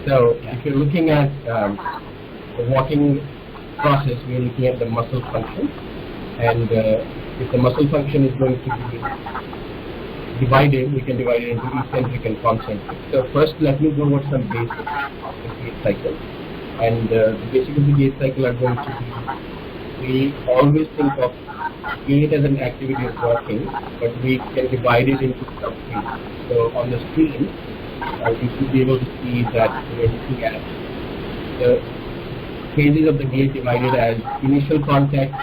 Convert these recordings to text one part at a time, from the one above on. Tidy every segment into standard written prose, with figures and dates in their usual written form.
So if you're looking at the walking process, we're looking at the muscle function, and if the muscle function is going to be divided, we can divide it into eccentric and concentric. So first, let me go over some basics of the gait cycle. And the basics of the gait cycle are going to be, we always think of gait as an activity of walking, but we can divide it into sub-phases. So on the screen, you should be able to see that we're looking at the phases of the gait divided as initial contact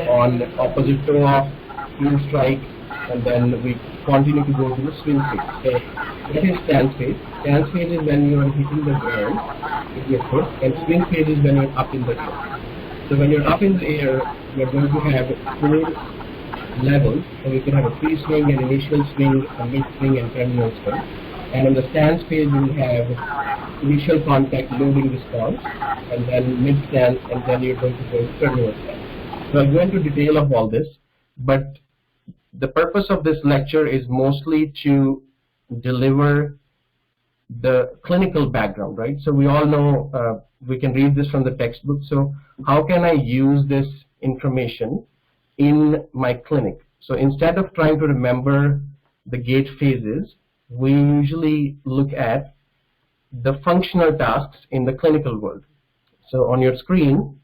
on opposite toe off, heel strike, and then we continue to go to the swing phase. So that is stance phase. Stance phase is when you are hitting the ground with your foot, and swing phase is when you're up in the air. So when you're up in the air, you're going to have 4 levels. So you can have a pre-swing, an initial swing, a mid-swing, and terminal swing. And in the stance phase, you will have initial contact, loading response, and then mid-stance, and then you're going to go to terminal stance. So I'll go into detail of all this, but the purpose of this lecture is mostly to deliver the clinical background, right? So we all know, we can read this from the textbook. So how can I use this information in my clinic? So instead of trying to remember the gait phases, we usually look at the functional tasks in the clinical world. So on your screen,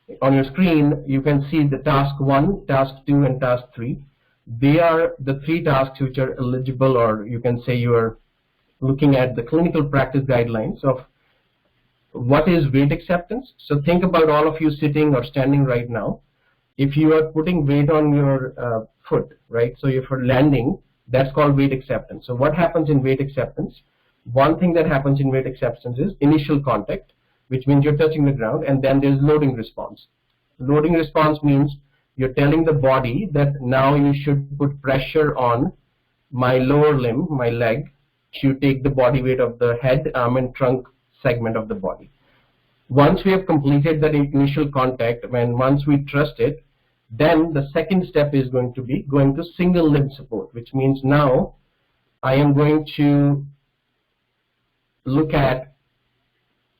you can see the task 1, task 2, and task 3. They are the 3 tasks which are eligible, or you can say you are looking at the clinical practice guidelines of what is weight acceptance. So think about all of you sitting or standing right now. If you are putting weight on your foot, right? So if you're landing, that's called weight acceptance. So what happens in weight acceptance? One thing that happens in weight acceptance is initial contact, which means you're touching the ground, and then there's loading response. Loading response means you're telling the body that now you should put pressure on my lower limb, my leg, to take the body weight of the head, arm, and trunk segment of the body. Once we have completed that initial contact, and once we trust it, then the second step is going to be going to single limb support, which means now I am going to look at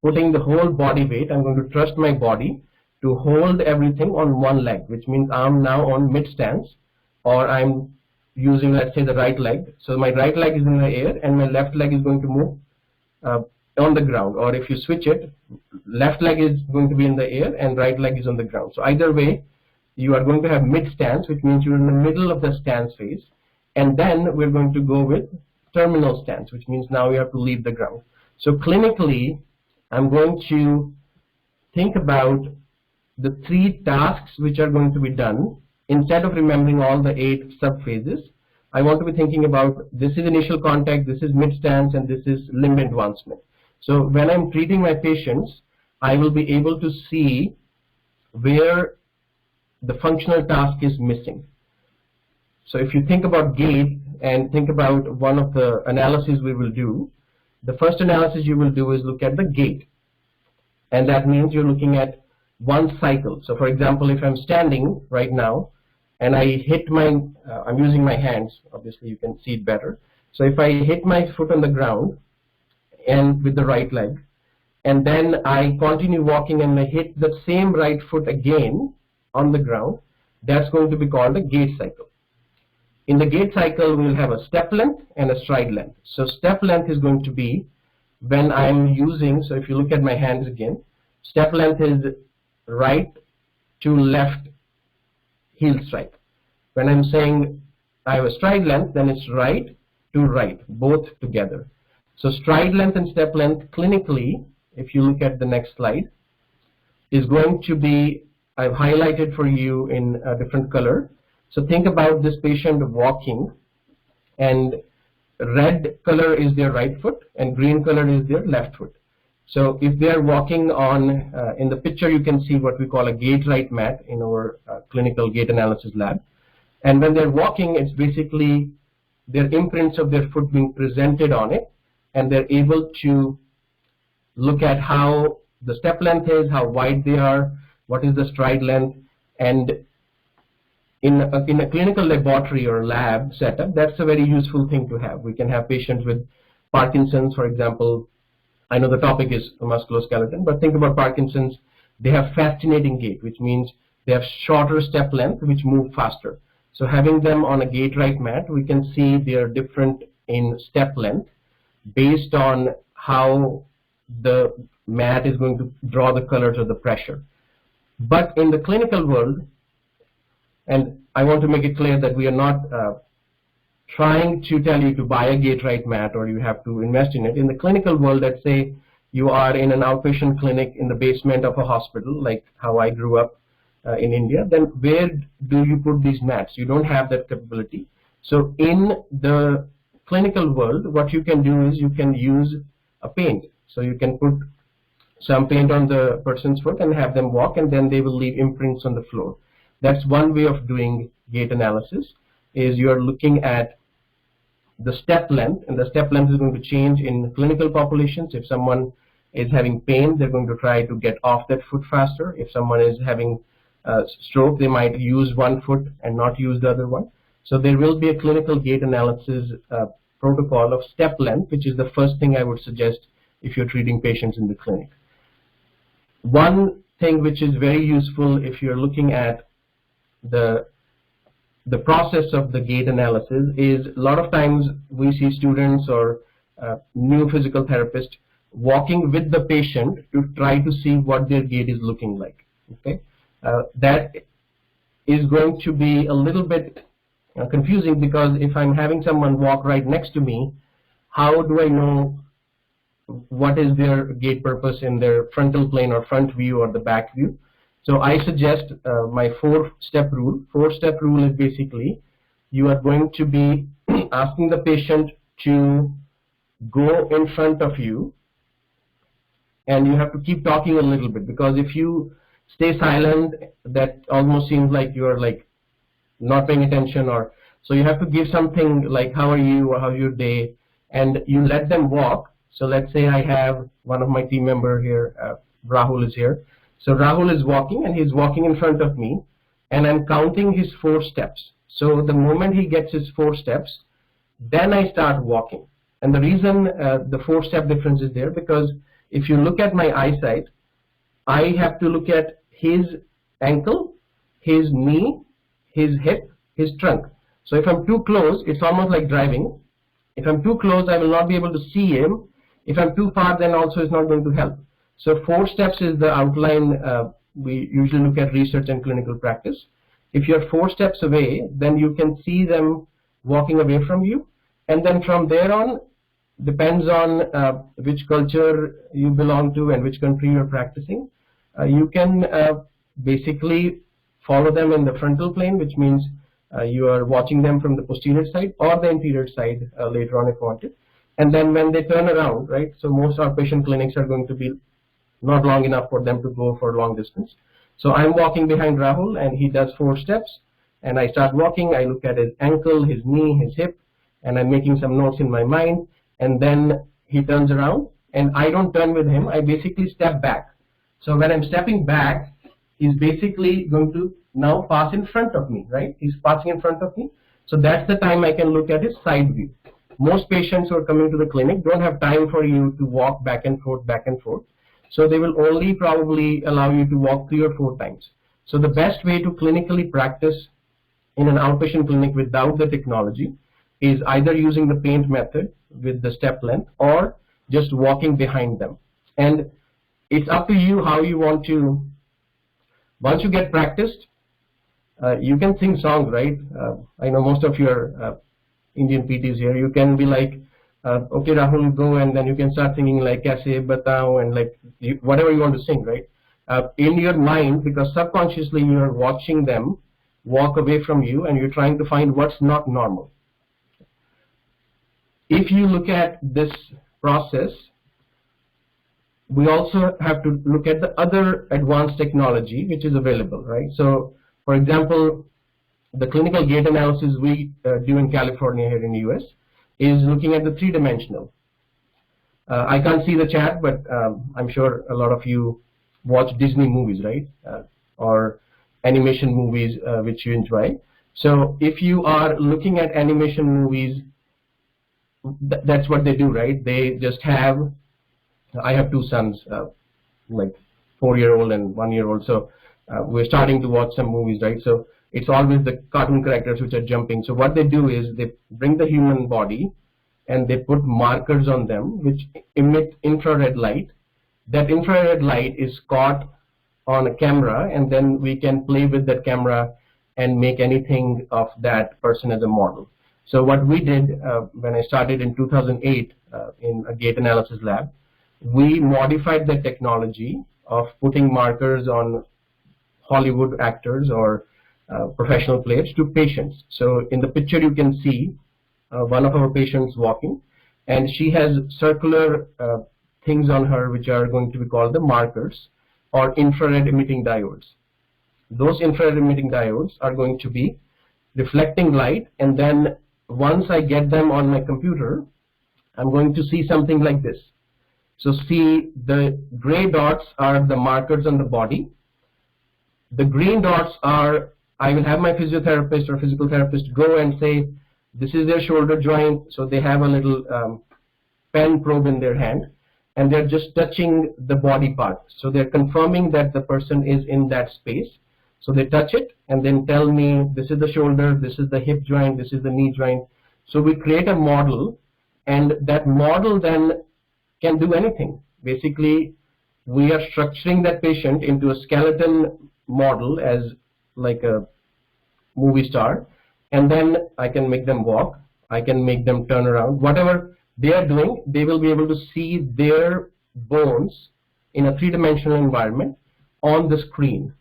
putting the whole body weight. I'm going to trust my body to hold everything on one leg, which means I'm now on mid stance, or I'm using, let's say, the right leg. So my right leg is in the air and my left leg is going to move on the ground. Or if you switch it, left leg is going to be in the air and right leg is on the ground. So either way, you are going to have mid stance, which means you're in the middle of the stance phase. And then we're going to go with terminal stance, which means now you have to leave the ground. So clinically, I'm going to think about the 3 tasks which are going to be done. Instead of remembering all the 8 sub-phases, I want to be thinking about this is initial contact, this is mid-stance, and this is limb advancement. So when I'm treating my patients, I will be able to see where the functional task is missing. So if you think about gait and think about one of the analyses we will do, the first analysis you will do is look at the gait. And that means you're looking at one cycle. So for example, if I'm standing right now and I hit my, I'm using my hands, obviously you can see it better. So if I hit my foot on the ground and with the right leg, and then I continue walking and I hit the same right foot again on the ground, that's going to be called a gait cycle. In the gait cycle, we'll have a step length and a stride length. So step length is going to be when I'm using, so if you look at my hands again, step length is right to left heel strike. When I'm saying I have a stride length, then it's right to right, both together. So stride length and step length clinically, if you look at the next slide, is going to be, I've highlighted for you in a different color. So think about this patient walking, and red color is their right foot and green color is their left foot. So if they are walking on, in the picture you can see what we call a gait right mat in our clinical gait analysis lab. And when they're walking, it's basically their imprints of their foot being presented on it, and they're able to look at how the step length is, how wide they are, what is the stride length. And in a clinical laboratory or lab setup, that's a very useful thing to have. We can have patients with Parkinson's, for example. I know the topic is musculoskeleton, but think about Parkinson's. They have fascinating gait, which means they have shorter step length, which move faster. So having them on a gait-right mat, we can see they are different in step length based on how the mat is going to draw the colors or the pressure. But in the clinical world, and I want to make it clear that we are not trying to tell you to buy a gait-right mat or you have to invest in it. In the clinical world, let's say you are in an outpatient clinic in the basement of a hospital, like how I grew up in India, then where do you put these mats? You don't have that capability. So in the clinical world, what you can do is you can use a paint. So you can put some paint on the person's foot and have them walk, and then they will leave imprints on the floor. That's one way of doing gait analysis, is you're looking at the step length, and the step length is going to change in clinical populations. If someone is having pain, they're going to try to get off that foot faster. If someone is having stroke, they might use one foot and not use the other one. So there will be a clinical gait analysis protocol of step length, which is the first thing I would suggest if you're treating patients in the clinic. One thing which is very useful if you're looking at the process of the gait analysis is a lot of times we see students or new physical therapists walking with the patient to try to see what their gait is looking like. Okay, that is going to be a little bit confusing, because if I'm having someone walk right next to me, how do I know what is their gait purpose in their frontal plane or front view or the back view? So I suggest my 4-step rule. 4-step rule is basically you are going to be asking the patient to go in front of you, and you have to keep talking a little bit, because if you stay silent, that almost seems like you're like not paying attention. Or so you have to give something like how are you or how's your day, and you let them walk. So let's say I have one of my team member here, Rahul is here. So Rahul is walking, and he's walking in front of me, and I'm counting his 4 steps. So the moment he gets his 4 steps, then I start walking. And the reason the 4-step difference is there, because if you look at my eyesight, I have to look at his ankle, his knee, his hip, his trunk. So if I'm too close, it's almost like driving. If I'm too close, I will not be able to see him. If I'm too far, then also it's not going to help. So 4 steps is the outline. We usually look at research and clinical practice. If you're 4 steps away, then you can see them walking away from you. And then from there on, depends on which culture you belong to and which country you're practicing. You can basically follow them in the frontal plane, which means you are watching them from the posterior side or the anterior side later on if wanted. And then when they turn around, right, so most outpatient clinics are going to be not long enough for them to go for long distance. So I'm walking behind Rahul, and he does 4 steps, and I start walking. I look at his ankle, his knee, his hip, and I'm making some notes in my mind. And then he turns around, and I don't turn with him. I basically step back. So when I'm stepping back, he's basically going to now pass in front of me, right? He's passing in front of me. So that's the time I can look at his side view. Most patients who are coming to the clinic don't have time for you to walk back and forth, back and forth. So they will only probably allow you to walk 3 or 4 times. So the best way to clinically practice in an outpatient clinic without the technology is either using the paint method with the step length or just walking behind them. And it's up to you how you want to. Once you get practiced, you can sing songs, right? I know most of your Indian PTs here. You can be like, okay, Rahul, go, and then you can start singing like "Kaise Batao" and like whatever you want to sing, right? In your mind, because subconsciously you are watching them walk away from you, and you're trying to find what's not normal. If you look at this process, we also have to look at the other advanced technology which is available, right? So, for example, the clinical gait analysis we do in California here in the US is looking at the 3-dimensional. I can't see the chat, but I'm sure a lot of you watch Disney movies, right? Or animation movies which you enjoy. So if you are looking at animation movies that's what they do, right? They just have, I have two sons, like 4-year-old and 1-year-old. So we're starting to watch some movies, right? So it's always the cartoon characters which are jumping. So what they do is they bring the human body and they put markers on them which emit infrared light. That infrared light is caught on a camera, and then we can play with that camera and make anything of that person as a model. So what we did when I started in 2008 in a gait analysis lab, we modified the technology of putting markers on Hollywood actors or professional players to patients. So in the picture you can see one of our patients walking, and she has circular things on her which are going to be called the markers or infrared emitting diodes. Those infrared emitting diodes are going to be reflecting light, and then once I get them on my computer, I'm going to see something like this. So see, the gray dots are the markers on the body. The green dots are, I will have my physiotherapist or physical therapist go and say, this is their shoulder joint. So they have a little pen probe in their hand, and they're just touching the body part. So they're confirming that the person is in that space. So they touch it and then tell me, this is the shoulder, this is the hip joint, this is the knee joint. So we create a model, and that model then can do anything. Basically, we are structuring that patient into a skeleton model as like a movie star, and then I can make them walk, I can make them turn around. Whatever they are doing, they will be able to see their bones in a three-dimensional environment on the screen.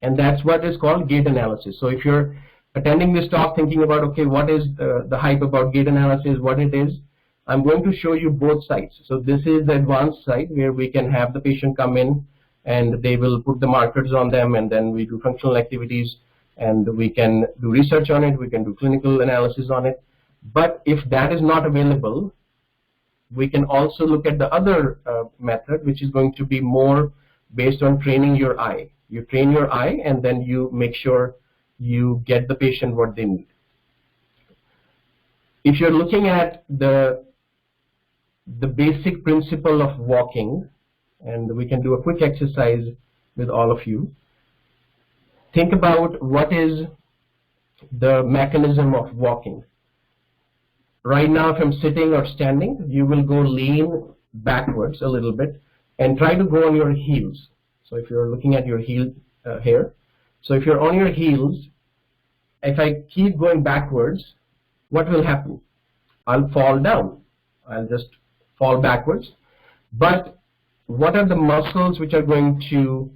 And that's what is called gait analysis. So if you're attending this talk thinking about, okay, what is the hype about gait analysis, what it is, I'm going to show you both sides. So this is the advanced side where we can have the patient come in and they will put the markers on them, and then we do functional activities, and we can do research on it, we can do clinical analysis on it. But if that is not available, we can also look at the other method, which is going to be more based on training your eye. You train your eye, and then you make sure you get the patient what they need. If you're looking at the basic principle of walking, and we can do a quick exercise with all of you. Think about what is the mechanism of walking. Right now, if I'm sitting or standing, you will go lean backwards a little bit and try to go on your heels. So if you're looking at your heel here, so if you're on your heels, if I keep going backwards, what will happen? I'll fall down. I'll just fall backwards. But what are the muscles which are going to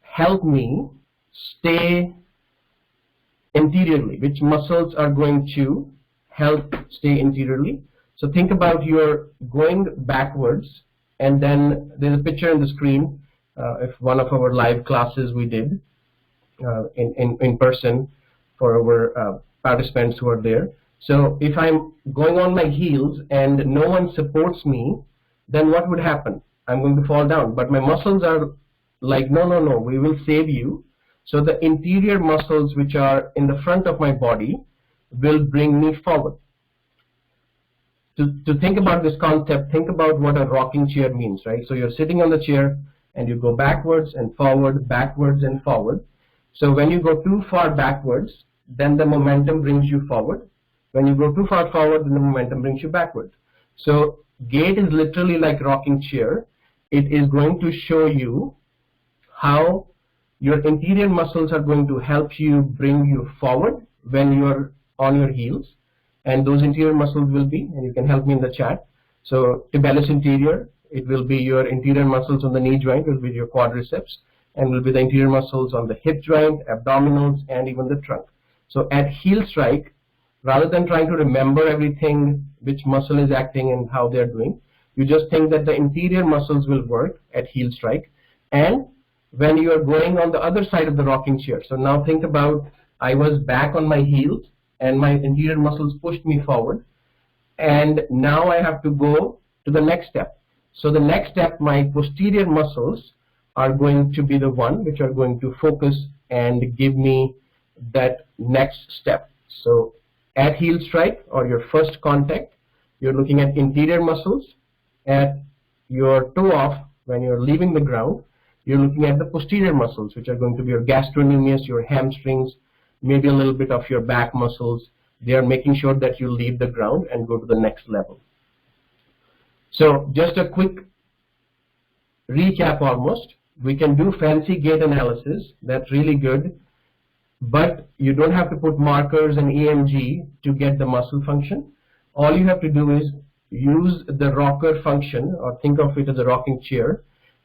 help me stay interiorly? Which muscles are going to help stay interiorly? So think about you're going backwards, and then there's a picture on the screen. If one of our live classes we did in person for our participants who are there. So if I'm going on my heels and no one supports me, then what would happen? I'm going to fall down. But my muscles are like, no, no, no, we will save you. So the interior muscles which are in the front of my body will bring me forward. To think about this concept, think about what a rocking chair means, right? So you're sitting on the chair and you go backwards and forward, backwards and forward. So when you go too far backwards, then the momentum brings you forward. When you go too far forward, then the momentum brings you backward. So gait is literally like rocking chair. It is going to show you how your interior muscles are going to help you bring you forward when you are on your heels. And those interior muscles will be, and you can help me in the chat. So tibialis anterior, it will be your interior muscles on the knee joint, will be your quadriceps, and will be the interior muscles on the hip joint, abdominals, and even the trunk. So at heel strike, rather than trying to remember everything, which muscle is acting and how they're doing, you just think that the interior muscles will work at heel strike. And when you are going on the other side of the rocking chair, so now think about, I was back on my heels and my interior muscles pushed me forward, and now I have to go to the next step. So the next step, my posterior muscles are going to be the one which are going to focus and give me that next step. So at heel strike or your first contact, you're looking at interior muscles. At your toe off, when you're leaving the ground, you're looking at the posterior muscles, which are going to be your gastrocnemius, your hamstrings, maybe a little bit of your back muscles. They are making sure that you leave the ground and go to the next level. So just a quick recap almost. We can do fancy gait analysis. That's really good. But you don't have to put markers and EMG to get the muscle function. All you have to do is use the rocker function, or think of it as a rocking chair,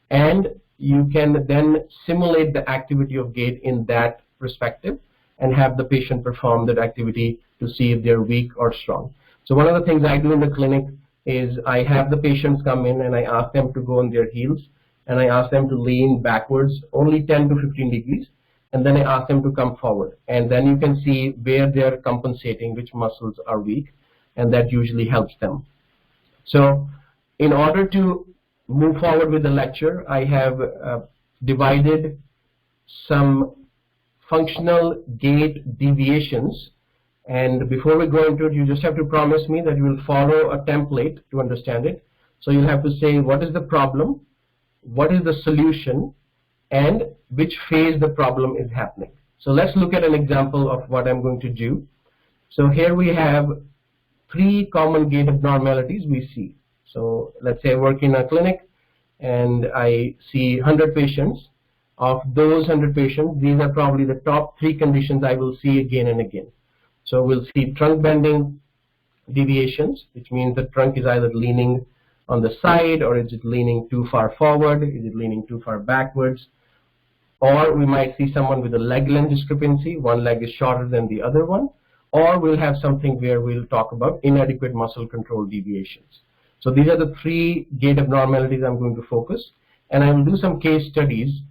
and you can then simulate the activity of gait in that perspective and have the patient perform that activity to see if they're weak or strong. So one of the things I do in the clinic is I have the patients come in and I ask them to go on their heels, and I ask them to lean backwards only 10 to 15 degrees, and then I ask them to come forward, and then you can see where they're compensating, which muscles are weak, and that usually helps them. So in order to move forward with the lecture, I have divided some functional gait deviations, and before we go into it, you just have to promise me that you will follow a template to understand it. So you'll have to say what is the problem, what is the solution, and which phase the problem is happening. So let's look at an example of what I'm going to do. So here we have 3 common gait abnormalities we see. So let's say I work in a clinic and I see 100 patients. Of those 100 patients, these are probably the top 3 conditions I will see again and again. So we'll see trunk bending deviations, which means the trunk is either leaning on the side, or is it leaning too far forward, is it leaning too far backwards, or we might see someone with a leg length discrepancy, one leg is shorter than the other one, or we'll have something where we'll talk about inadequate muscle control deviations. So these are the 3 gait abnormalities I'm going to focus, and I will do some case studies.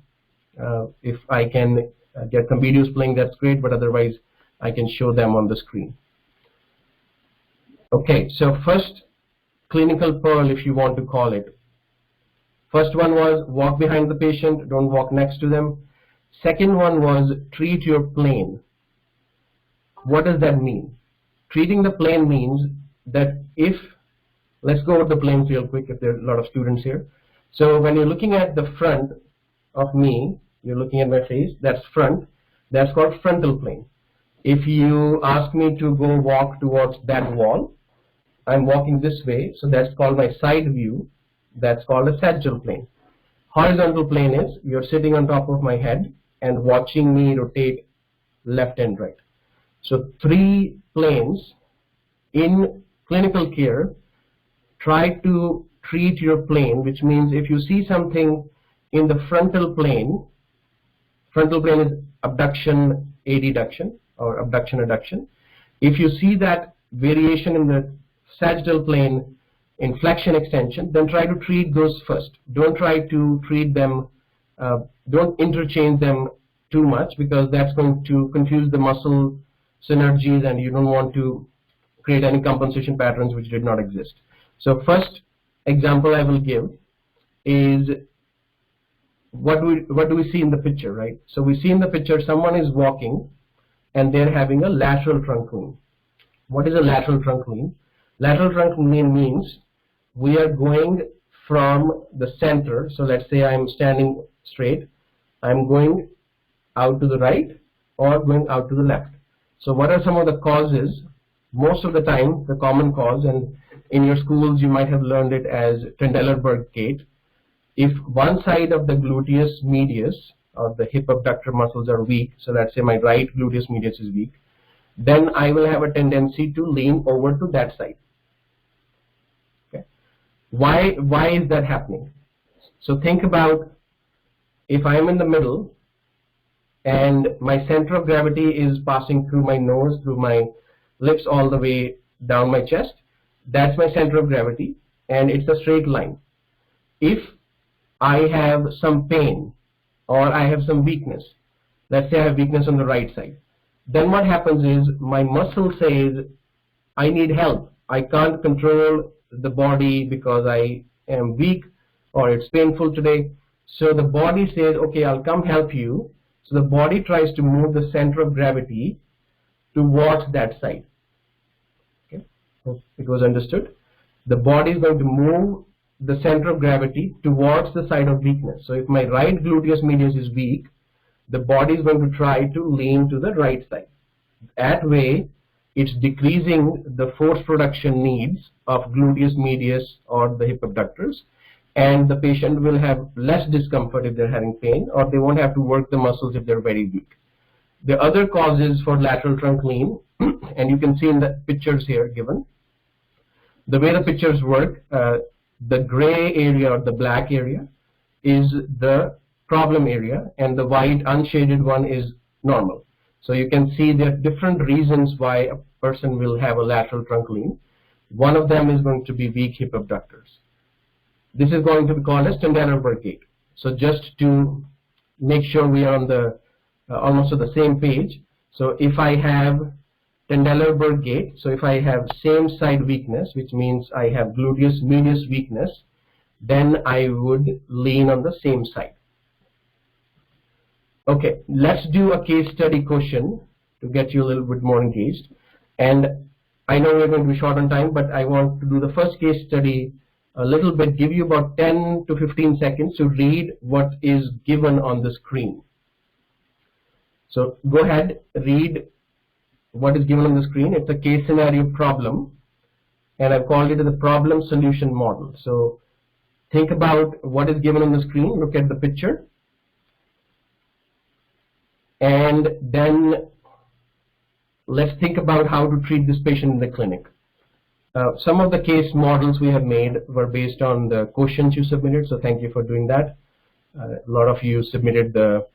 If I can get some videos playing, that's great, but otherwise I can show them on the screen. Okay, so first clinical pearl, if you want to call it. First one was walk behind the patient, don't walk next to them. Second one was treat your plane. What does that mean? Treating the plane means that if, let's go over the planes real quick if there are a lot of students here. So when you're looking at the front of me, you're looking at my face, that's front, that's called frontal plane. If you ask me to go walk towards that wall, I'm walking this way, so that's called my side view, that's called a sagittal plane. Horizontal plane is you're sitting on top of my head and watching me rotate left and right. So 3 planes in clinical care. Try to treat your plane, which means if you see something in the frontal plane is abduction, adduction, or abduction, adduction. If you see that variation in the sagittal plane in flexion, extension, then try to treat those first. Don't try to treat them, don't interchange them too much, because that's going to confuse the muscle synergies and you don't want to create any compensation patterns which did not exist. So first example I will give is what do we see in the picture, right? So we see in the picture someone is walking and they're having a lateral trunk lean. What is a lateral trunk lean? Lateral trunk lean means we are going from the center. So let's say I'm standing straight, I'm going out to the right or going out to the left. So what are some of the causes? Most of the time the common cause, and in your schools you might have learned it as Trendelenburg gait. If one side of the gluteus medius or the hip abductor muscles are weak, so let's say my right gluteus medius is weak, then I will have a tendency to lean over to that side. Okay. Why is that happening? So think about, if I am in the middle and my center of gravity is passing through my nose, through my lips all the way down my chest, that's my center of gravity and it's a straight line. If I have some pain or I have some weakness, let's say I have weakness on the right side, then what happens is my muscle says I need help, I can't control the body because I am weak or it's painful today. So the body says, okay, I'll come help you. So the body tries to move the center of gravity towards that side. Okay, hope it was understood. the body is going to move the center of gravity towards the side of weakness. So if my right gluteus medius is weak, the body is going to try to lean to the right side. That way, it's decreasing the force production needs of gluteus medius or the hip abductors, and the patient will have less discomfort if they're having pain, or they won't have to work the muscles if they're very weak. The other causes for lateral trunk lean, and you can see in the pictures here given, the way the pictures work, the gray area or the black area is the problem area, and the white unshaded one is normal. So you can see there are different reasons why a person will have a lateral trunk lean. One of them is going to be weak hip abductors. This is going to be called as Trendelenburg gait. So just to make sure we are on the almost on the same page. So if I have Trendelenburg gait, so if I have same side weakness, which means I have gluteus medius weakness, then I would lean on the same side. Okay, let's do a case study question to get you a little bit more engaged. And I know we're going to be short on time, but I want to do the first case study a little bit, give you about 10 to 15 seconds to read what is given on the screen. So go ahead, read what is given on the screen. It's a case scenario problem, and I've called it the problem solution model. So think about what is given on the screen, look at the picture, and then let's think about how to treat this patient in the clinic. Some of the case models we have made were based on the questions you submitted, so thank you for doing that. A lot of you submitted the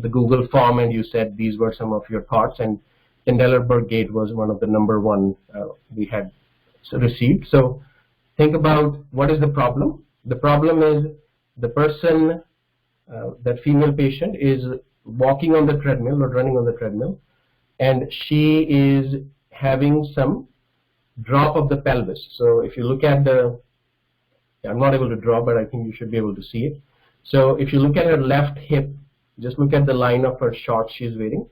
Google form and you said these were some of your thoughts, and Trendelenburg gait was one of the #1 we had received. So think about what is the problem. The problem is the person, that female patient, is walking on the treadmill or running on the treadmill, and she is having some drop of the pelvis. So if you look at the, I'm not able to draw, but I think you should be able to see it. So if you look at her left hip, just look at the line of her shorts she's wearing,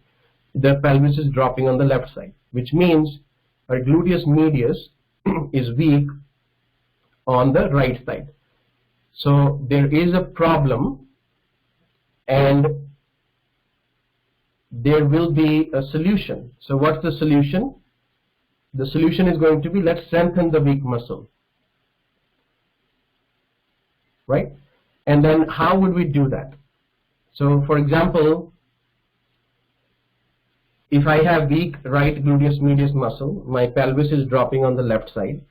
the pelvis is dropping on the left side, which means her gluteus medius is weak on the right side. So there is a problem, and there will be a solution. So what's the solution? The solution is going to be, let's strengthen the weak muscle, right? And then how would we do that? So for example, if I have weak right gluteus medius muscle, my pelvis is dropping on the left side,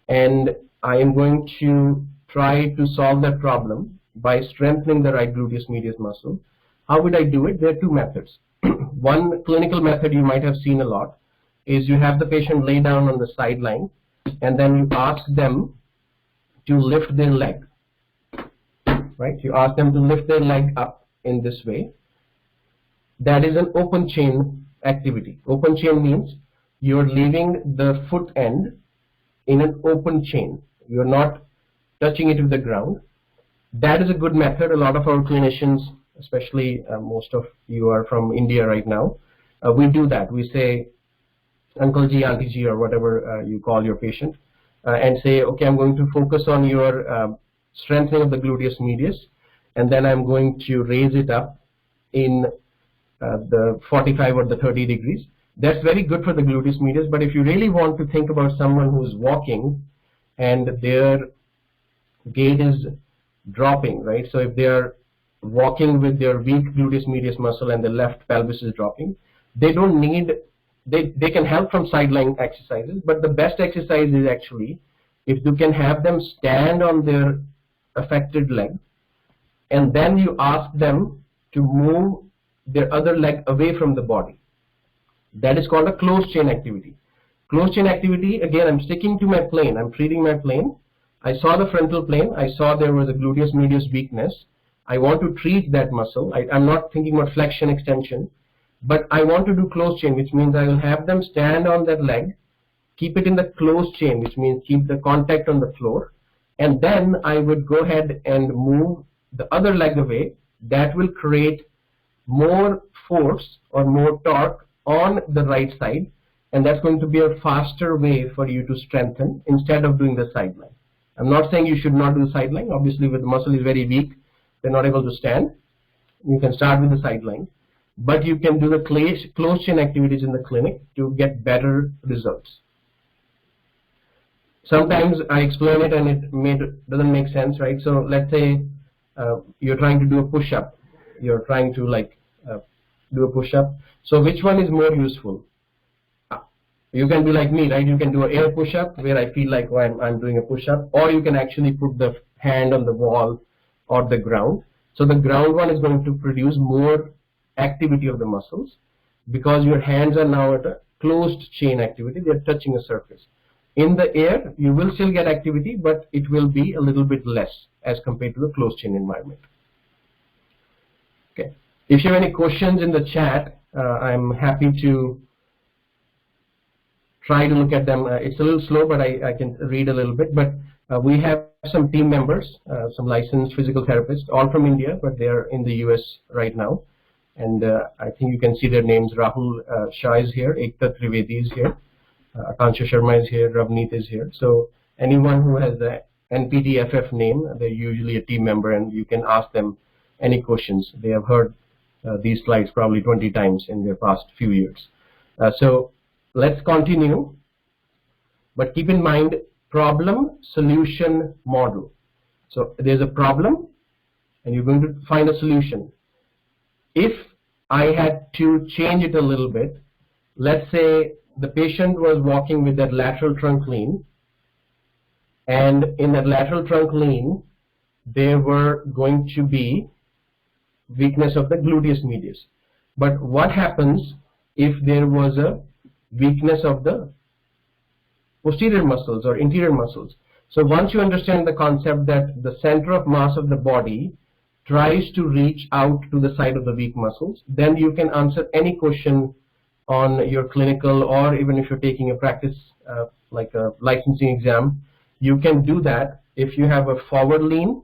and I am going to try to solve that problem by strengthening the right gluteus medius muscle. How would I do it? There are two methods. One clinical method you might have seen a lot is you have the patient lay down on the sideline, and then you ask them to lift their leg, right? You ask them to lift their leg up in this way. That is an open chain activity. Open chain means you're leaving the foot end in an open chain. You're not touching it with the ground. That is a good method. A lot of our clinicians, especially most of you are from India right now, we do that. We say, Uncle G, Auntie G, or whatever you call your patient, and say, okay, I'm going to focus on your strengthening of the gluteus medius, and then I'm going to raise it up in the 45 or the 30 degrees. That's very good for the gluteus medius, but if you really want to think about someone who's walking and their gait is dropping, right? So if they're walking with their weak gluteus medius muscle and the left pelvis is dropping, they don't need, they can help from sideline exercises, but the best exercise is actually if you can have them stand on their affected leg, and then you ask them to move their other leg away from the body. That is called a closed chain activity. Closed chain activity, again, I'm sticking to my plane. I'm treating my plane. I saw the frontal plane. I saw there was a gluteus medius weakness. I want to treat that muscle. I'm not thinking about flexion, extension, but I want to do closed chain, which means I will have them stand on that leg, keep it in the closed chain, which means keep the contact on the floor, and then I would go ahead and move the other leg away. That will create more force or more torque on the right side, and that's going to be a faster way for you to strengthen instead of doing the sideline. I'm not saying you should not do the sideline. Obviously, when the muscle is very weak, they're not able to stand. You can start with the sideline, but you can do the closed chain activities in the clinic to get better results. Sometimes I explain it and it doesn't make sense, right? So let's say you're trying to do a push-up. You're trying to do a push-up. So which one is more useful? You can be like me, right? You can do an air push-up where I feel like I'm doing a push-up, or you can actually put the hand on the wall or the ground. So the ground one is going to produce more activity of the muscles because your hands are now at a closed chain activity. They're touching a surface. In the air, you will still get activity, but it will be a little bit less as compared to the closed chain environment. Okay. If you have any questions in the chat, I'm happy to try to look at them. It's a little slow, but I can read a little bit. But we have some team members, some licensed physical therapists, all from India, but they are in the US right now. And I think you can see their names. Rahul Shah is here, Ekta Trivedi is here, Akansha Sharma is here, Ravneet is here. So anyone who has the NPTFF name, they're usually a team member, and you can ask them any questions. They have heard these slides probably 20 times in their past few years. So let's continue, but keep in mind problem solution model. So there's a problem and you're going to find a solution. If I had to change it a little bit, let's say the patient was walking with that lateral trunk lean, and in that lateral trunk lean there were going to be weakness of the gluteus medius. But what happens if there was a weakness of the posterior muscles or interior muscles? So once you understand the concept that the center of mass of the body tries to reach out to the side of the weak muscles, then you can answer any question on your clinical, or even if you're taking a practice like a licensing exam, you can do that. If you have a forward lean,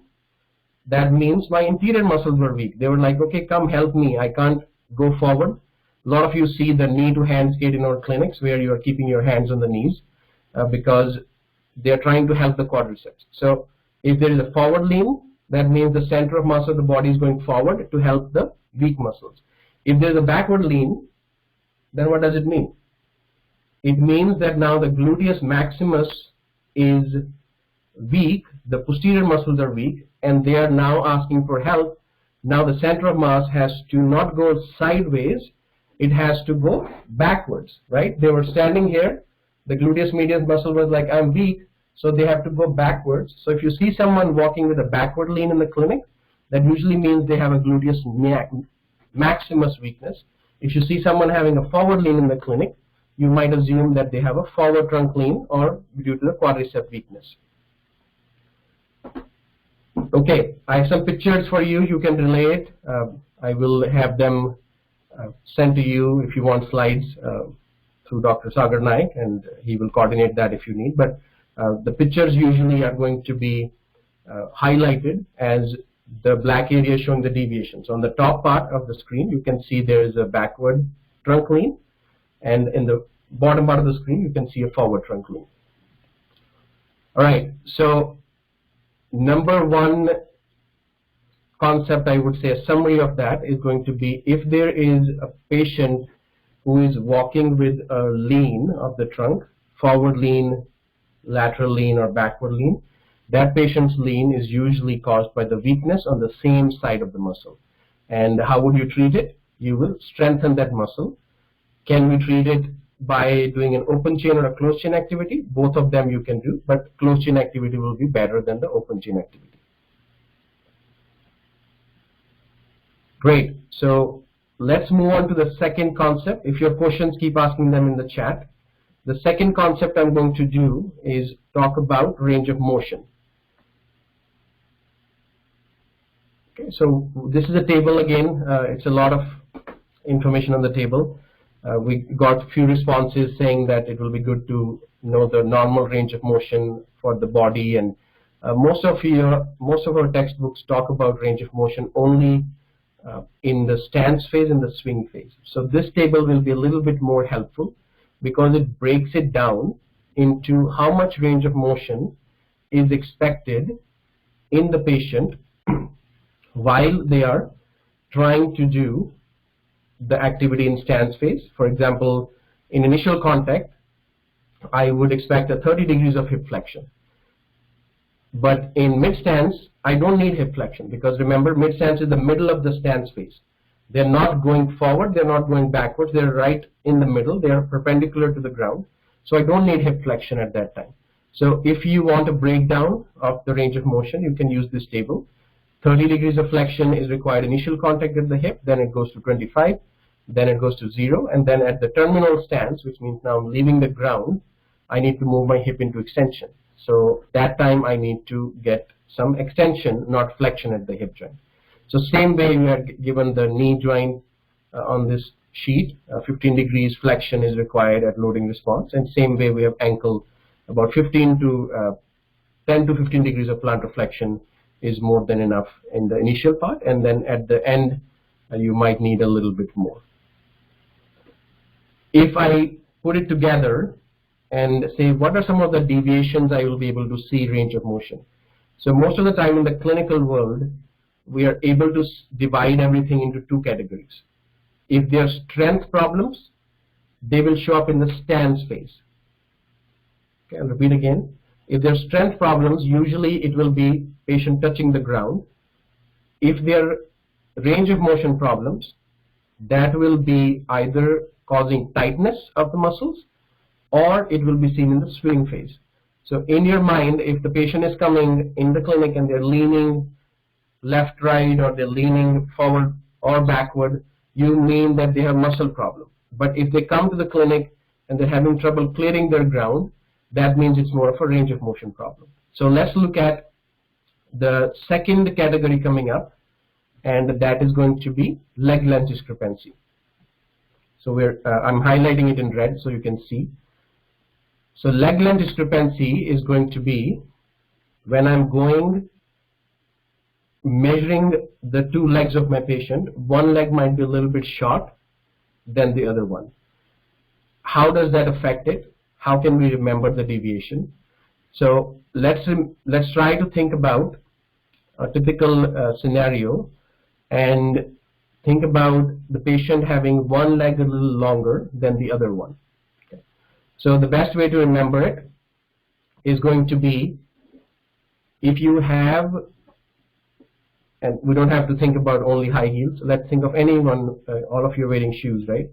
that means my interior muscles were weak. They were like, okay, come help me, I can't go forward. A lot of you see the knee to hand skate in our clinics where you are keeping your hands on the knees because they're trying to help the quadriceps. So if there is a forward lean, that means the center of mass of the body is going forward to help the weak muscles. If there is a backward lean, then what does it mean? It means that now the gluteus maximus is weak, the posterior muscles are weak, and they are now asking for help. Now the center of mass has to not go sideways, it has to go backwards, right? They were standing here, the gluteus medius muscle was like, I'm weak, so they have to go backwards. So if you see someone walking with a backward lean in the clinic, that usually means they have a gluteus maximus weakness. If you see someone having a forward lean in the clinic, you might assume that they have a forward trunk lean or due to the quadricep weakness. Okay, I have some pictures for you. You can relay it. I will have them sent to you if you want slides through Dr. Sagar Naik, and he will coordinate that if you need. But the pictures usually are going to be highlighted as the black area showing the deviations. On the top part of the screen, you can see there is a backward trunk lean, and in the bottom part of the screen, you can see a forward trunk lean. All right, so number one concept, I would say a summary of that is going to be, if there is a patient who is walking with a lean of the trunk, forward lean, lateral lean, or backward lean, that patient's lean is usually caused by the weakness on the same side of the muscle. And how would you treat it? You will strengthen that muscle. Can we treat it by doing an open chain or a closed chain activity? Both of them you can do, but closed chain activity will be better than the open chain activity. Great. So let's move on to the second concept. If you have questions, keep asking them in the chat. The second concept I'm going to do is talk about range of motion. Okay, so this is a table again. It's a lot of information on the table. We got a few responses saying that it will be good to know the normal range of motion for the body, and most of our textbooks talk about range of motion only in the stance phase and the swing phase. So this table will be a little bit more helpful because it breaks it down into how much range of motion is expected in the patient while they are trying to do the activity in stance phase. For example, in initial contact, I would expect a 30 degrees of hip flexion. But in mid-stance, I don't need hip flexion, because remember, mid-stance is the middle of the stance phase. They're not going forward, they're not going backwards, they're right in the middle, they are perpendicular to the ground. So I don't need hip flexion at that time. So if you want a breakdown of the range of motion, you can use this table. 30 degrees of flexion is required initial contact at the hip, then it goes to 25, then it goes to 0, and then at the terminal stance, which means now I'm leaving the ground, I need to move my hip into extension. So that time I need to get some extension, not flexion at the hip joint. So same way we are given the knee joint on this sheet, 15 degrees flexion is required at loading response, and same way we have ankle, about 10 to 15 degrees of plantar flexion is more than enough in the initial part, and then at the end you might need a little bit more. If I put it together and say what are some of the deviations I will be able to see range of motion. So most of the time in the clinical world, we are able to divide everything into two categories. If there are strength problems, they will show up in the stance phase. Okay, I'll repeat again. If there are strength problems, usually it will be patient touching the ground. If there are range of motion problems, that will be either causing tightness of the muscles, or it will be seen in the swing phase. So in your mind, if the patient is coming in the clinic and they're leaning left, right, or they're leaning forward or backward, you mean that they have muscle problem. But if they come to the clinic and they're having trouble clearing their ground, that means it's more of a range of motion problem. So let's look at the second category coming up, and that is going to be leg length discrepancy. So I'm highlighting it in red so you can see. So leg length discrepancy is going to be when I'm measuring the two legs of my patient. One leg might be a little bit short than the other one. How does that affect it? How can we remember the deviation? So let's try to think about a typical scenario and think about the patient having one leg a little longer than the other one. Okay. So the best way to remember it is going to be, if you have, and we don't have to think about only high heels, let's think of anyone, all of you are wearing shoes, right?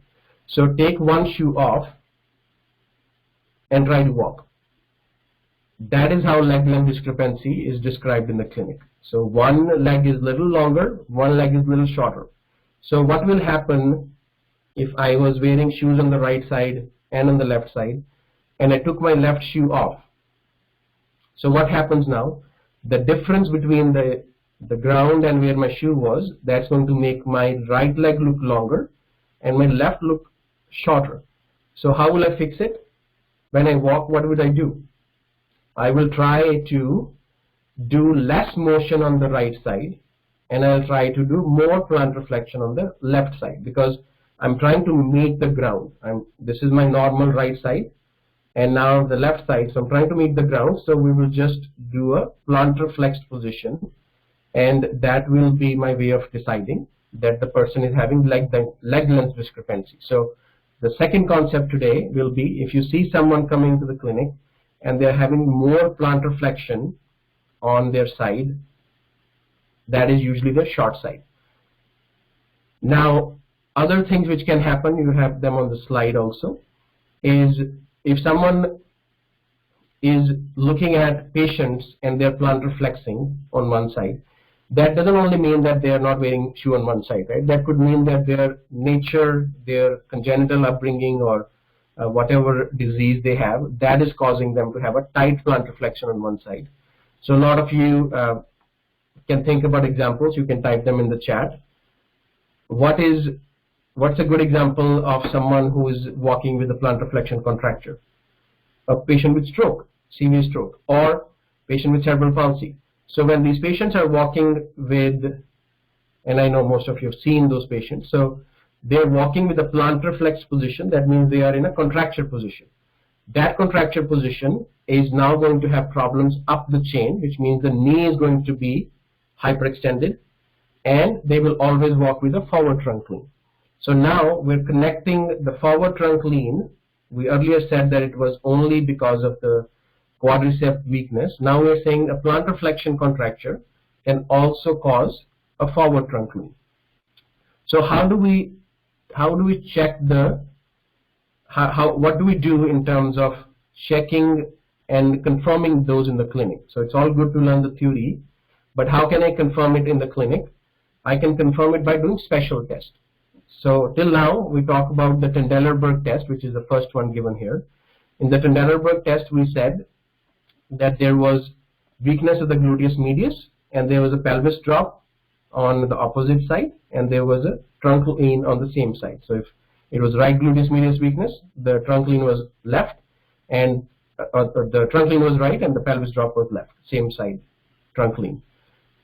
So take one shoe off and try to walk. That is how leg length discrepancy is described in the clinic. So one leg is a little longer, one leg is a little shorter. So what will happen if I was wearing shoes on the right side and on the left side, and I took my left shoe off? So what happens now? The difference between the ground and where my shoe was, that's going to make my right leg look longer and my left look shorter. So how will I fix it? When I walk, what would I do? I will try to do less motion on the right side, and I'll try to do more plantar flexion on the left side, because I'm trying to meet the ground. This is my normal right side, and now the left side, so I'm trying to meet the ground. So we will just do a plantar flexed position, and that will be my way of deciding that the person is having leg length discrepancy. So the second concept today will be, if you see someone coming to the clinic and they're having more plantar flexion on their side, that is usually the short side. Now, other things which can happen, you have them on the slide also, is if someone is looking at patients and they're plantar flexing on one side, that doesn't only mean that they are not wearing shoe on one side, right? That could mean that their nature, their congenital upbringing, or whatever disease they have, that is causing them to have a tight plantar flexion on one side. So a lot of you can think about examples. You can type them in the chat. What's a good example of someone who is walking with a plantar flexion contracture? A patient with stroke, severe stroke, or patient with cerebral palsy. So when these patients are walking with, and I know most of you have seen those patients, so they're walking with a plantar flex position. That means they are in a contracture position. That contracture position is now going to have problems up the chain, which means the knee is going to be hyperextended, and they will always walk with a forward trunk lean. So now we're connecting the forward trunk lean. We earlier said that it was only because of the quadriceps weakness. Now we're saying a plantar flexion contracture can also cause a forward trunk lean. So how do we check the what do we do in terms of checking and confirming those in the clinic? So it's all good to learn the theory, but how can I confirm it in the clinic? I can confirm it by doing special tests. So till now we talk about the Trendelenburg test, which is the first one given here. In the Trendelenburg test, we said that there was weakness of the gluteus medius, and there was a pelvis drop on the opposite side, and there was a trunk lean on the same side. So if it was right gluteus medius weakness, the trunk lean was left, and the trunk lean was right, and the pelvis drop was left, same side trunk lean.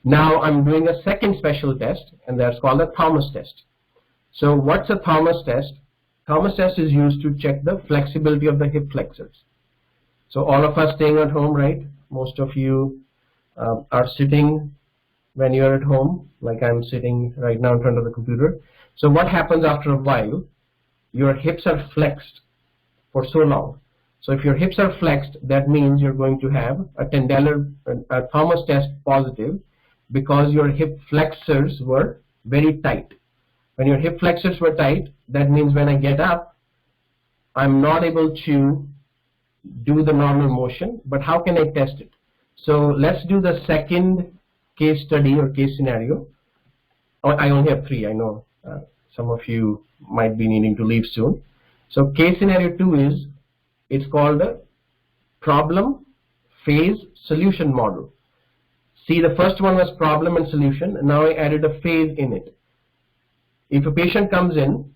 Now I'm doing a second special test, and that's called a Thomas test. So what's a Thomas test? Thomas test is used to check the flexibility of the hip flexors. So all of us staying at home, right? Most of you are sitting when you're at home, like I'm sitting right now in front of the computer. So what happens after a while? Your hips are flexed for so long. So if your hips are flexed, that means you're going to have a Thomas test positive, because your hip flexors were very tight. When your hip flexors were tight, that means when I get up, I'm not able to do the normal motion. But how can I test it? So let's do the second case study or case scenario. Oh, I only have three. I know some of you might be needing to leave soon. So case scenario 2 is, it's called a problem, phase, solution model. See, the first one was problem and solution, and now I added a phase in it. If a patient comes in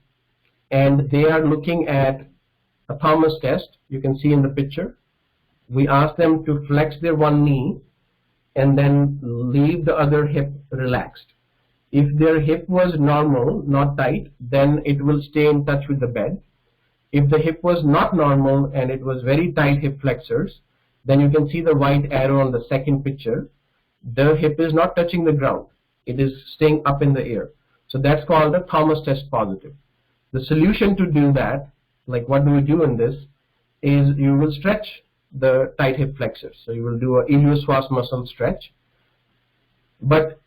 and they are looking at a Thomas test, you can see in the picture, we ask them to flex their one knee and then leave the other hip relaxed. If their hip was normal, not tight, then it will stay in touch with the bed. If the hip was not normal and it was very tight hip flexors, then you can see the white arrow on the second picture. The hip is not touching the ground. It is staying up in the air. So that's called a Thomas test positive. The solution to do that, like what do we do in this, is you will stretch the tight hip flexors. So you will do a iliopsoas muscle stretch. But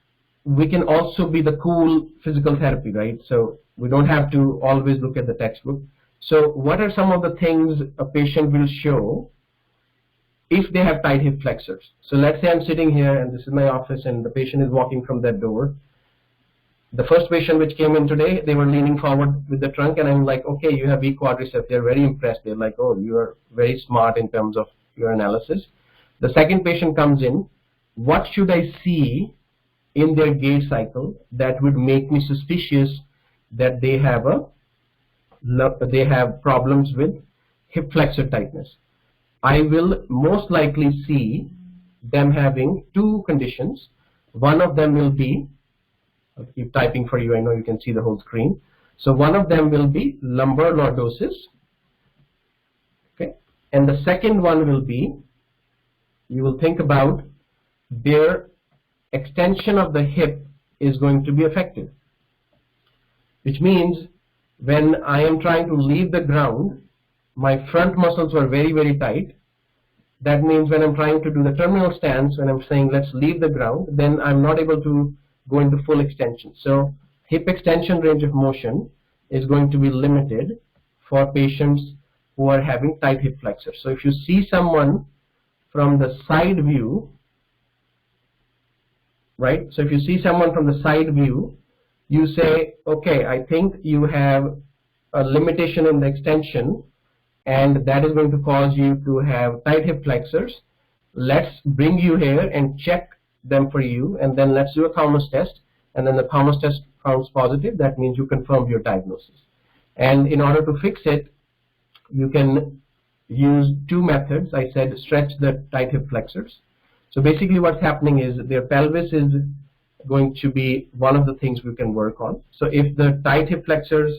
we can also be the cool physical therapy, right? So we don't have to always look at the textbook. So what are some of the things a patient will show if they have tight hip flexors? So let's say I'm sitting here and this is my office and the patient is walking from that door. The first patient which came in today, they were leaning forward with the trunk, and I'm like, okay, you have weak quadriceps. They're very impressed. They're like, oh, you are very smart in terms of your analysis. The second patient comes in. What should I see in their gait cycle that would make me suspicious that they have problems with hip flexor tightness? I will most likely see them having two conditions. One of them will be, I'll keep typing for you, I know you can see the whole screen. So one of them will be lumbar lordosis, okay, and the second one will be, you will think about their extension of the hip is going to be affected, which means when I am trying to leave the ground, my front muscles were very, very tight. That means when I'm trying to do the terminal stance, when I'm saying let's leave the ground, then I'm not able to go into full extension. So hip extension range of motion is going to be limited for patients who are having tight hip flexors. So if you see someone from the side view, right? So if you see someone from the side view, you say, okay, I think you have a limitation in the extension, and that is going to cause you to have tight hip flexors. Let's bring you here and check them for you, and then let's do a Thomas test, and then the Thomas test comes positive. That means you confirmed your diagnosis. And in order to fix it, you can use two methods. I said stretch the tight hip flexors. So basically what's happening is their pelvis is going to be one of the things we can work on. So if the tight hip flexors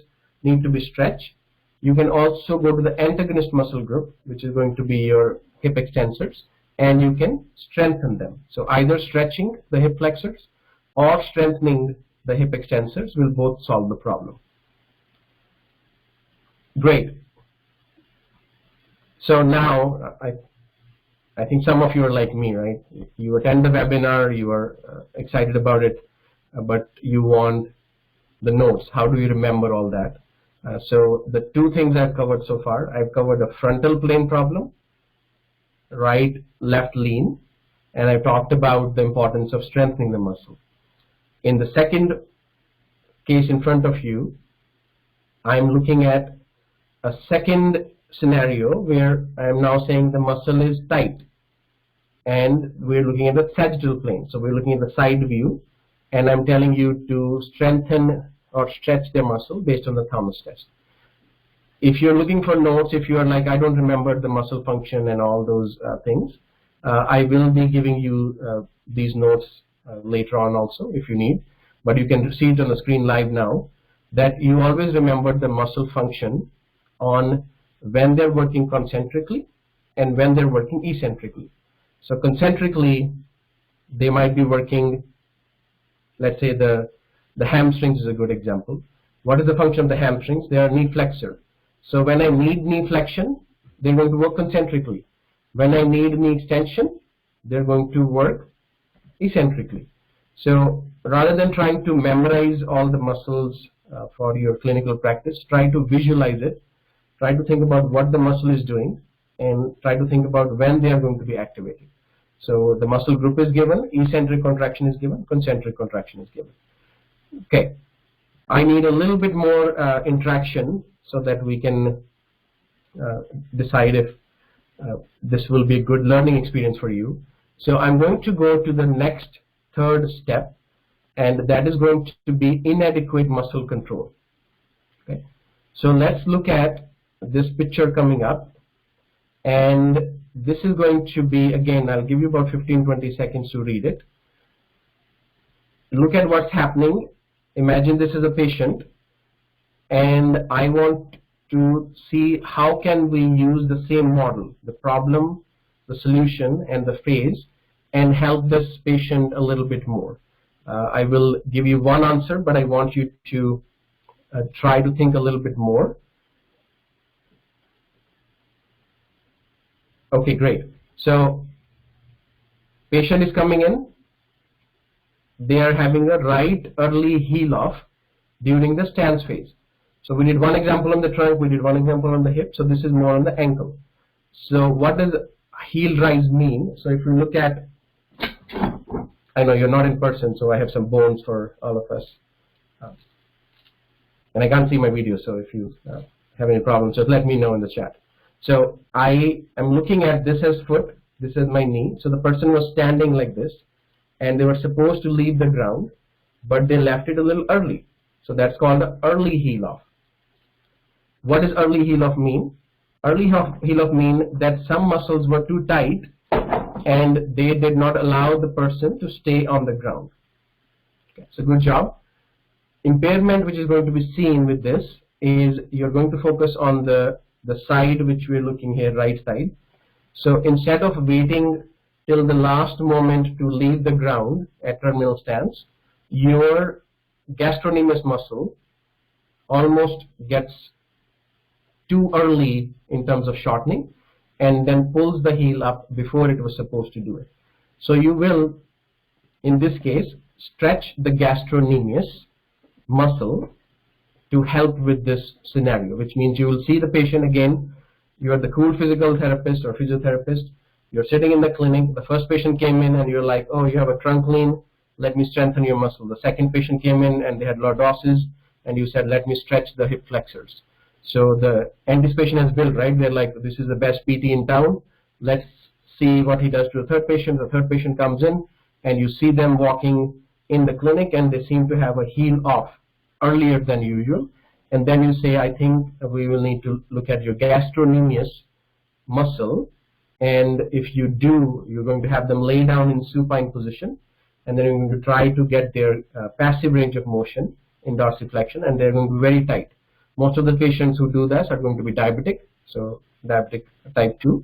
need to be stretched. You can also go to the antagonist muscle group, which is going to be your hip extensors, and you can strengthen them. So either stretching the hip flexors or strengthening the hip extensors will both solve the problem. Great. So now I think some of you are like me, right? You attend the webinar, you are excited about it, but you want the notes. How do you remember all that? So the two things I've covered so far, I've covered a frontal plane problem, right, left lean, and I've talked about the importance of strengthening the muscle. In the second case in front of you, I'm looking at a second scenario where I'm now saying the muscle is tight, and we're looking at the sagittal plane. So we're looking at the side view, and I'm telling you to strengthen or stretch the muscle based on the Thomas test. If you're looking for notes, if you are like, I don't remember the muscle function and all those things, I will be giving you these notes later on also if you need, but you can see it on the screen live now, that you always remember the muscle function on when they're working concentrically and when they're working eccentrically. So concentrically, they might be working, let's say the hamstrings is a good example. What is the function of the hamstrings? They are knee flexor. So when I need knee flexion, they're going to work concentrically. When I need knee extension, they're going to work eccentrically. So rather than trying to memorize all the muscles for your clinical practice, try to visualize it. Try to think about what the muscle is doing and try to think about when they are going to be activated. So the muscle group is given, eccentric contraction is given, concentric contraction is given. Okay, I need a little bit more interaction so that we can decide if this will be a good learning experience for you. So I'm going to go to the next third step, and that is going to be inadequate muscle control. Okay, so let's look at this picture coming up, and this is going to be, again, I'll give you about 15-20 seconds to read it. Look at what's happening. Imagine this is a patient, and I want to see how can we use the same model, the problem, the solution, and the phase, and help this patient a little bit more. I will give you one answer, but I want you to try to think a little bit more. Okay, great. So patient is coming in. They are having a right early heel off during the stance phase. So we did one example on the trunk, we did one example on the hip, so this is more on the ankle. So what does heel rise mean? So if you look at, I know you're not in person, so I have some bones for all of us. And I can't see my video, so if you have any problems, just let me know in the chat. So I am looking at this as foot, this is my knee. So the person was standing like this, and they were supposed to leave the ground, but they left it a little early. So that's called early heel off. What does early heel off mean? Early heel off mean that some muscles were too tight and they did not allow the person to stay on the ground. Okay, so good job. Impairment which is going to be seen with this is you're going to focus on the side which we're looking here, right side. So instead of waiting till the last moment to leave the ground at terminal stance, your gastrocnemius muscle almost gets too early in terms of shortening and then pulls the heel up before it was supposed to do it. So you will, in this case, stretch the gastrocnemius muscle to help with this scenario, which means you will see the patient again. You are the cool physical therapist or physiotherapist. You're sitting in the clinic. The first patient came in and you're like, oh, you have a trunk lean. Let me strengthen your muscle. The second patient came in and they had lordosis, and you said, let me stretch the hip flexors. So the anticipation has built, right? They're like, this is the best PT in town. Let's see what he does to the third patient. The third patient comes in, and you see them walking in the clinic, and they seem to have a heel off earlier than usual. And then you say, I think we will need to look at your gastrocnemius muscle. And if you do, you're going to have them lay down in supine position, and then you're going to try to get their passive range of motion in dorsiflexion, and they're going to be very tight. Most of the patients who do this are going to be diabetic, so diabetic type 2.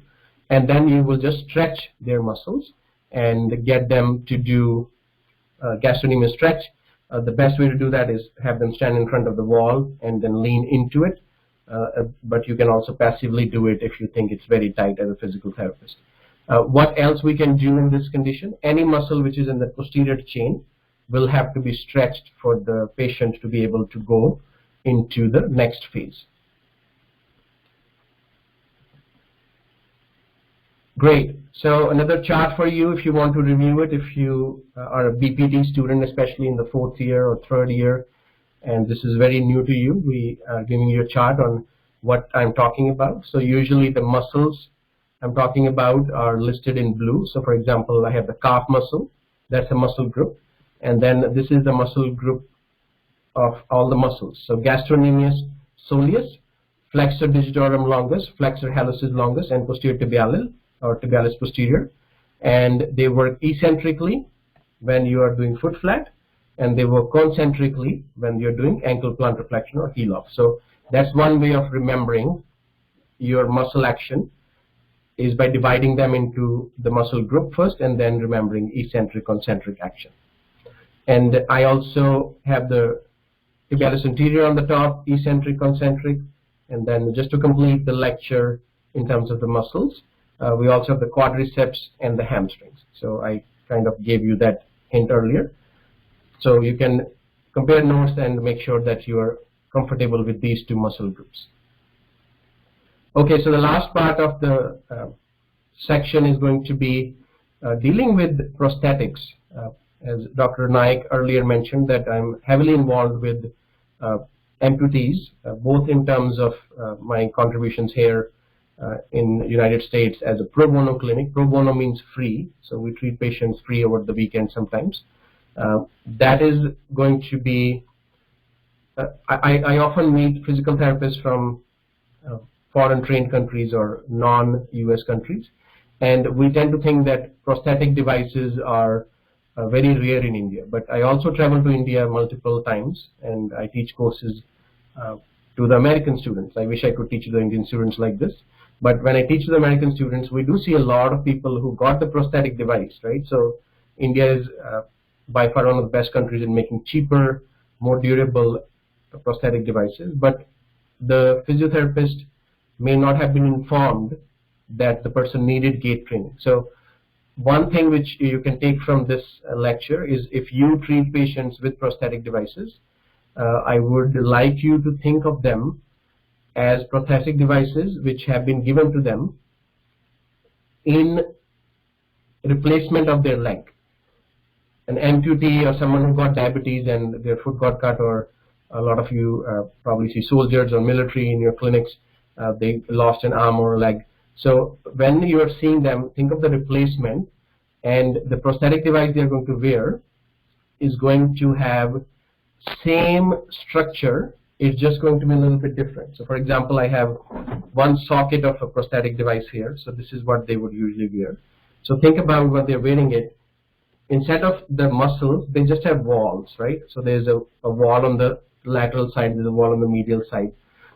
And then you will just stretch their muscles and get them to do gastrocnemius stretch. The best way to do that is have them stand in front of the wall and then lean into it. But you can also passively do it if you think it's very tight as a physical therapist. What else we can do in this condition? Any muscle which is in the posterior chain will have to be stretched for the patient to be able to go into the next phase. Great. So another chart for you if you want to review it, if you are a BPT student, especially in the 4th year or 3rd year, and this is very new to you, we are giving you a chart on what I'm talking about. So usually the muscles I'm talking about are listed in blue. So for example, I have the calf muscle, that's a muscle group, and then this is the muscle group of all the muscles. So gastrocnemius soleus, flexor digitorum longus, flexor hallucis longus, and posterior tibialis or tibialis posterior. And they work eccentrically when you are doing foot flat, and they work concentrically when you're doing ankle plantar flexion or heel off. So that's one way of remembering your muscle action, is by dividing them into the muscle group first and then remembering eccentric, concentric action. And I also have the tibialis anterior on the top, eccentric, concentric, and then just to complete the lecture in terms of the muscles, we also have the quadriceps and the hamstrings. So I kind of gave you that hint earlier. So you can compare notes and make sure that you are comfortable with these two muscle groups. Okay, so the last part of the section is going to be dealing with prosthetics. As Dr. Naik earlier mentioned, that I'm heavily involved with amputees, both in terms of my contributions here in the United States as a pro bono clinic. Pro bono means free, so we treat patients free over the weekend sometimes. That is going to be, I often meet physical therapists from foreign trained countries or non-US countries, and we tend to think that prosthetic devices are very rare in India. But I also travel to India multiple times, and I teach courses to the American students. I wish I could teach the Indian students like this. But when I teach the American students, we do see a lot of people who got the prosthetic device, right? So India is by far one of the best countries in making cheaper, more durable prosthetic devices. But the physiotherapist may not have been informed that the person needed gait training. So one thing which you can take from this lecture is, if you treat patients with prosthetic devices, I would like you to think of them as prosthetic devices which have been given to them in replacement of their leg. An amputee or someone who got diabetes and their foot got cut, or a lot of you probably see soldiers or military in your clinics, they lost an arm or a leg. So when you are seeing them, think of the replacement, and the prosthetic device they are going to wear is going to have same structure. It's just going to be a little bit different. So for example, I have one socket of a prosthetic device here. So this is what they would usually wear. So think about when they're wearing it. Instead of the muscles, they just have walls, right? So there's a wall on the lateral side, there's a wall on the medial side.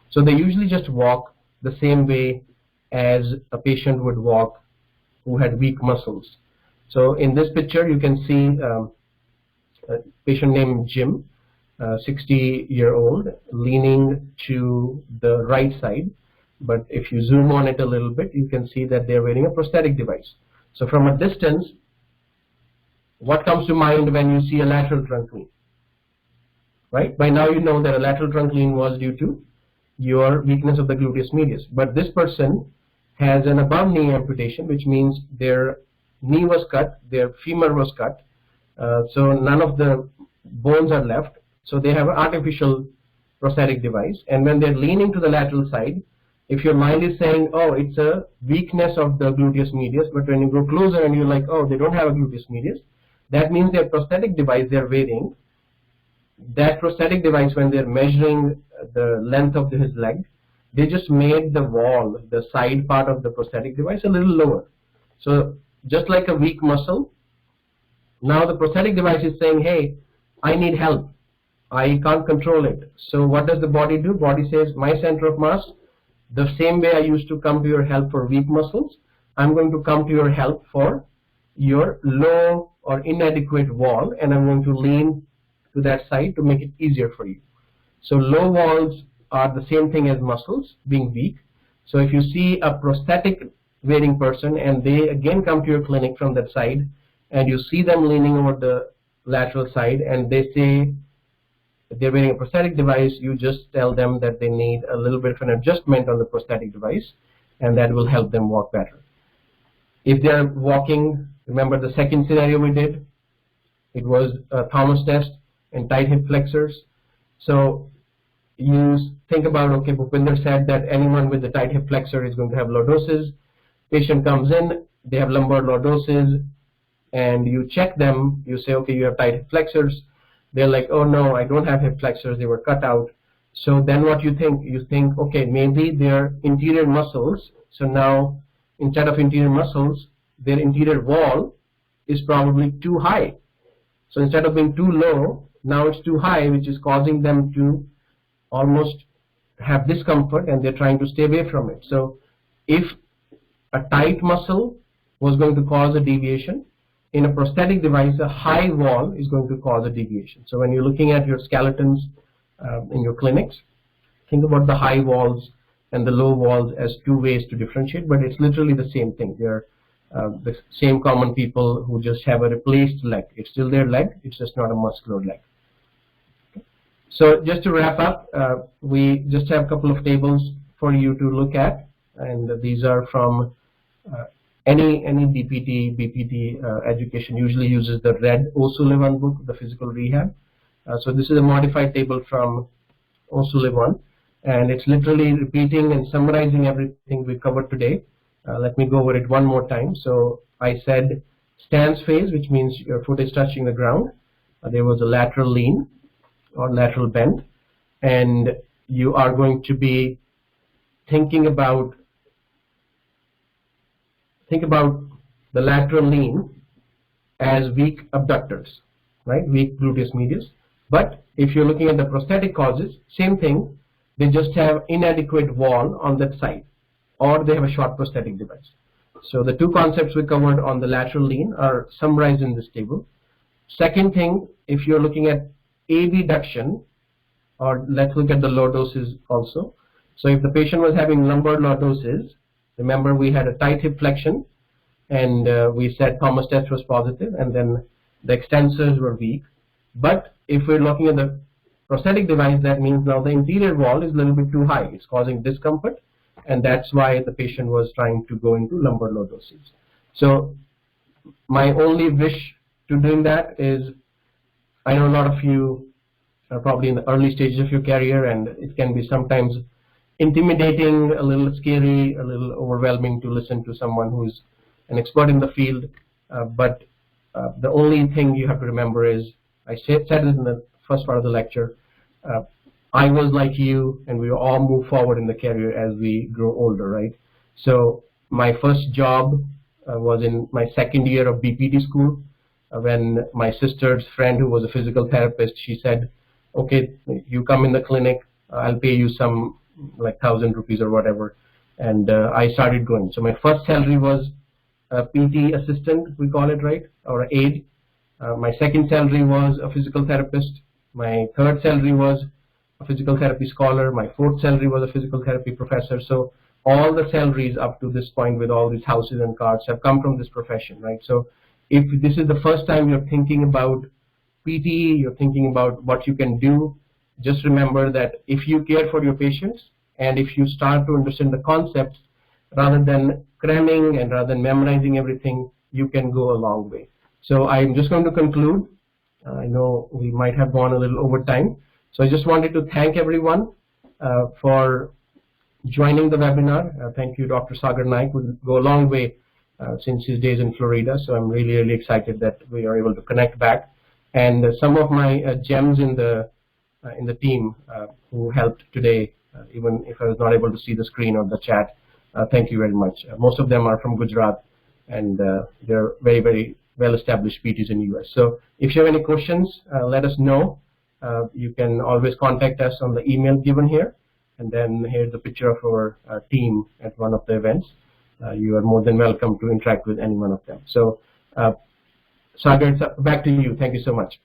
So they usually just walk the same way as a patient would walk who had weak muscles. So in this picture, you can see a patient named Jim, 60-year-old, leaning to the right side. But if you zoom on it a little bit, you can see that they're wearing a prosthetic device. So from a distance, what comes to mind when you see a lateral trunk lean? Right? By now you know that a lateral trunk lean was due to your weakness of the gluteus medius. But this person has an above knee amputation, which means their knee was cut, their femur was cut, so none of the bones are left. So they have an artificial prosthetic device. And when they're leaning to the lateral side, if your mind is saying, oh, it's a weakness of the gluteus medius, but when you go closer and you're like, oh, they don't have a gluteus medius, that means their prosthetic device they're wearing, that prosthetic device, when they're measuring the length of his leg, they just made the wall, the side part of the prosthetic device, a little lower. So just like a weak muscle, now the prosthetic device is saying, hey, I need help. I can't control it. So what does the body do? Body says, my center of mass, the same way I used to come to your help for weak muscles, I'm going to come to your help for your low or inadequate wall, and I'm going to lean to that side to make it easier for you. So low walls are the same thing as muscles being weak. So if you see a prosthetic wearing person and they again come to your clinic from that side, and you see them leaning over the lateral side and they say they're wearing a prosthetic device, you just tell them that they need a little bit of an adjustment on the prosthetic device, and that will help them walk better. If they're walking, remember the second scenario we did, it was a Thomas test and tight hip flexors. So you think about, okay, Bhupinder said that anyone with the tight hip flexor is going to have lordosis. Patient comes in, they have lumbar lordosis, and you check them, you say, okay, you have tight hip flexors. They're like, oh no, I don't have hip flexors, they were cut out. So then what you think? You think, okay, maybe their interior muscles, so now instead of interior muscles, their interior wall is probably too high. So instead of being too low, now it's too high, which is causing them to almost have discomfort, and they're trying to stay away from it. So if a tight muscle was going to cause a deviation, in a prosthetic device, a high wall is going to cause a deviation. So when you're looking at your skeletons in your clinics, think about the high walls and the low walls as two ways to differentiate, but it's literally the same thing. They're the same common people who just have a replaced leg. It's still their leg, it's just not a muscular leg. So just to wrap up, we just have a couple of tables for you to look at, and these are from any DPT, BPT education usually uses the red O'Sullivan book, the physical rehab. So this is a modified table from O'Sullivan, and it's literally repeating and summarizing everything we covered today. Let me go over it one more time. So I said stance phase, which means your foot is touching the ground. There was a lateral lean or lateral bend, and you are going to be thinking about the lateral lean as weak abductors, right? Weak gluteus medius. But if you're looking at the prosthetic causes, same thing. They just have inadequate wall on that side, or they have a short prosthetic device. So the two concepts we covered on the lateral lean are summarized in this table. Second thing, if you're looking at abduction, or let's look at the lordosis also. So if the patient was having lumbar lordosis, remember we had a tight hip flexion, and we said Thomas test was positive, and then the extensors were weak. But if we're looking at the prosthetic device, that means now the interior wall is a little bit too high. It's causing discomfort, and that's why the patient was trying to go into lumbar lordosis. So my only wish to doing that is, I know a lot of you are probably in the early stages of your career, and it can be sometimes intimidating, a little scary, a little overwhelming to listen to someone who's an expert in the field. But the only thing you have to remember is, I said it in the first part of the lecture, I was like you, and we all move forward in the career as we grow older, right? So my first job was in my second year of BPT school, when my sister's friend, who was a physical therapist, she said, okay, you come in the clinic, I'll pay you some like 1,000 rupees or whatever. And I started going. So my first salary was a PT assistant, we call it, right, or an aide. My second salary was a physical therapist. My third salary was a physical therapy scholar. My fourth salary was a physical therapy professor. So all the salaries up to this point with all these houses and cars have come from this profession, right? So if this is the first time you're thinking about PT, you're thinking about what you can do, just remember that if you care for your patients and if you start to understand the concepts rather than cramming and rather than memorizing everything, you can go a long way. So I'm just going to conclude. I know we might have gone a little over time. So I just wanted to thank everyone for joining the webinar. Thank you, Dr. Sagar Naik, who will go a long way since his days in Florida. So I'm really, really excited that we are able to connect back. And some of my gems in the team who helped today, even if I was not able to see the screen or the chat, thank you very much. Most of them are from Gujarat, and they're very, very well-established PTs in the US. So if you have any questions, let us know. you can always contact us on the email given here. And then here's a picture of our team at one of the events. You are more than welcome to interact with any one of them. So, Sagar, back to you. Thank you so much.